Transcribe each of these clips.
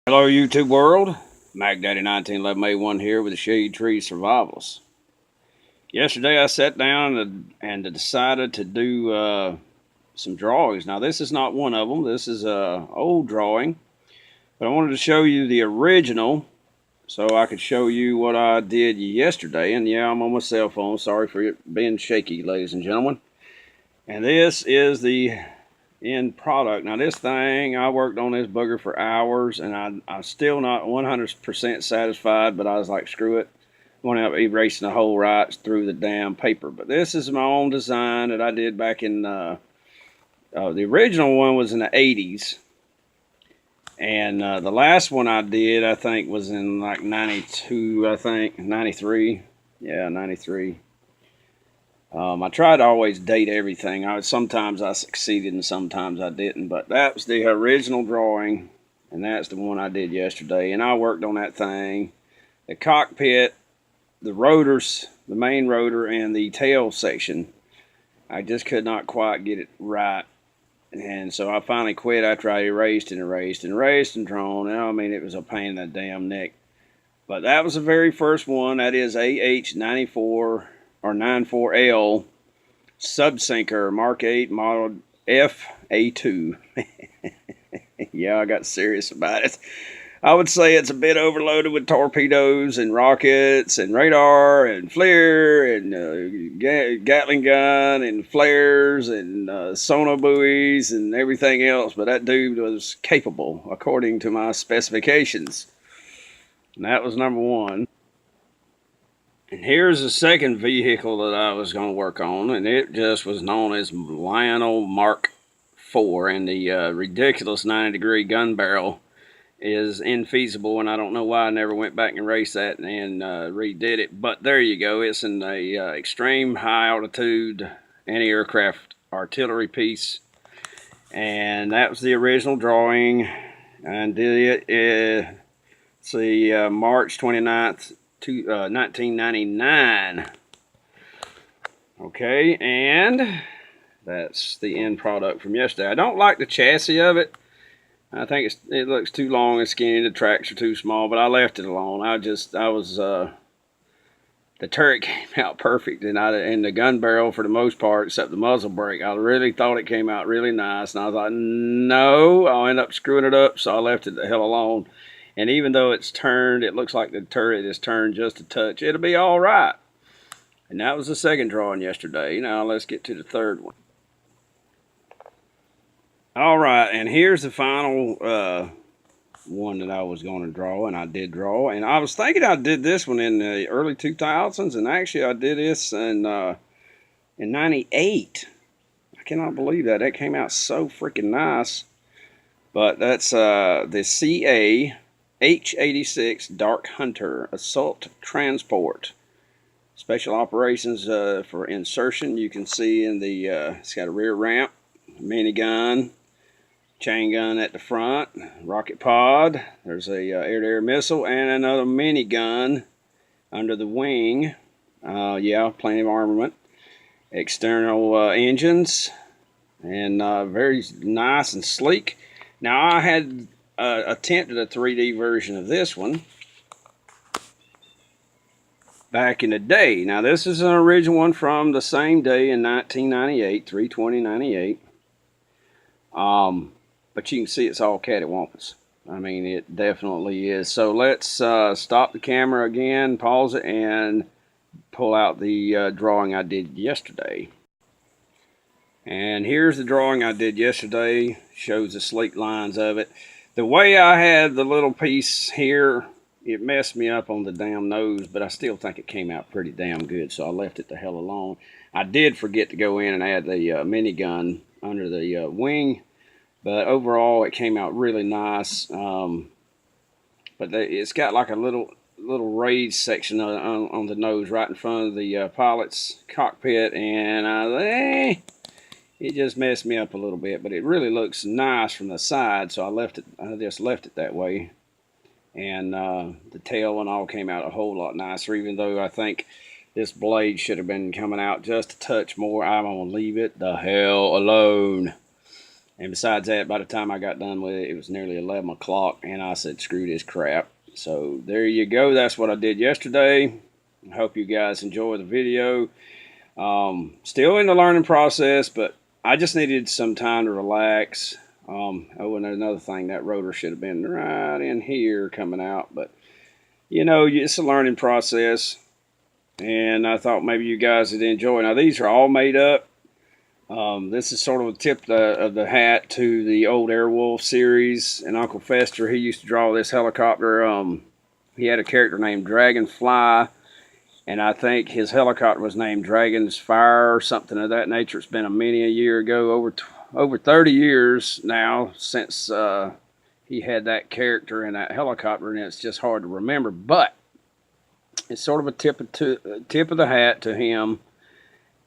Hello, YouTube world. Mac Daddy 1911A1 here with the Shade Tree Survivals. Yesterday I sat down and decided to do some drawings. Now this is not one of them. This is a old drawing, but I wanted to show you the original so I could show you what I did yesterday. And yeah, I'm on my cell phone. Sorry for it being shaky, ladies and gentlemen. And this is the end product. Now this thing, I worked on this booger for hours, and I'm still not 100% satisfied, but I was like, screw it. I went out erasing the hole right through the damn paper. But this is my own design that I did back in, the original one was in the 80s. And the last one I did, I think, was in like 92, I think, 93. Yeah, 93. I try to always date everything. Sometimes I succeeded and sometimes I didn't, but that was the original drawing, and that's the one I did yesterday. And I worked on that thing, the cockpit, the rotors, the main rotor, and the tail section. I just could not quite get it right, and so I finally quit after I erased and drawn. And I mean, it was a pain in the damn neck. But that was the very first one. That is AH94 or 94L subsinker Mark 8 model FA2. Yeah, I got serious about it. I would say it's a bit overloaded with torpedoes and rockets and radar and FLIR and Gatling gun and flares and sonar buoys and everything else. But that dude was capable according to my specifications. And that was number one. And here's the second vehicle that I was going to work on, and it just was known as Lionel Mark IV, and the ridiculous 90-degree gun barrel is infeasible, and I don't know why I never went back and raced that and redid it. But there you go. It's in a extreme high-altitude anti-aircraft artillery piece, and that was the original drawing. And did it, March 29th. 1999. Okay, and that's the end product from yesterday. I don't like the chassis of it. I think it looks too long and skinny. The tracks are too small, but I left it alone. The turret came out perfect, and the gun barrel for the most part, except the muzzle brake, I really thought it came out really nice, and I was like, no, I'll end up screwing it up, so I left it the hell alone. And even though it's turned, it looks like the turret is turned just a touch. It'll be all right. And that was the second drawing yesterday. Now let's get to the third one. All right, and here's the final one that I was going to draw, and I did draw. And I was thinking I did this one in the early 2000s, and actually I did this in 98. I cannot believe that. That came out so freaking nice. But that's the CA H-86 Dark Hunter Assault Transport. Special operations for insertion. You can see in the, it's got a rear ramp, minigun, chain gun at the front, rocket pod. There's a air-to-air missile and another minigun under the wing. Yeah, plenty of armament. External engines, and very nice and sleek. Now I had attempted a 3D version of this one back in the day. Now this is an original one from the same day in 1998, 3/20/98. But you can see it's all cattywampus. I mean, it definitely is. So let's stop the camera again, pause it, and pull out the drawing I did yesterday. And here's the drawing I did yesterday. Shows the sleek lines of it. The way I had the little piece here, it messed me up on the damn nose, but I still think it came out pretty damn good, so I left it the hell alone. I did forget to go in and add the minigun under the wing, but overall it came out really nice. But it's got like a little raised section on the nose right in front of the pilot's cockpit, and it just messed me up a little bit, but it really looks nice from the side, so I just left it that way. And the tail and all came out a whole lot nicer, even though I think this blade should have been coming out just a touch more. I'm going to leave it the hell alone. And besides that, by the time I got done with it, it was nearly 11 o'clock, and I said, screw this crap. So there you go. That's what I did yesterday. I hope you guys enjoy the video. Still in the learning process, but I just needed some time to relax. Oh, and another thing, that rotor should have been right in here coming out, but you know, it's a learning process, and I thought maybe you guys would enjoy. Now, these are all made up. This is sort of a tip of the hat to the old Airwolf series, and Uncle Fester, he used to draw this helicopter. He had a character named Dragonfly, and I think his helicopter was named Dragon's Fire or something of that nature. It's been a year ago, over 30 years now since he had that character in that helicopter, and it's just hard to remember. But it's sort of a tip of the hat to him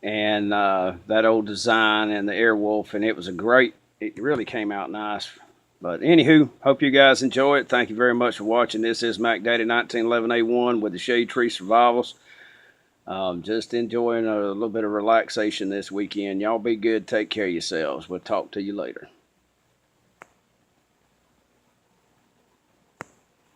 and that old design and the Airwolf, and it really came out nice. But anywho, hope you guys enjoy it. Thank you very much for watching. This is Mac Daddy 1911A1 with the Shade Tree Survivals. Just enjoying a little bit of relaxation this weekend. Y'all be good. Take care of yourselves. We'll talk to you later.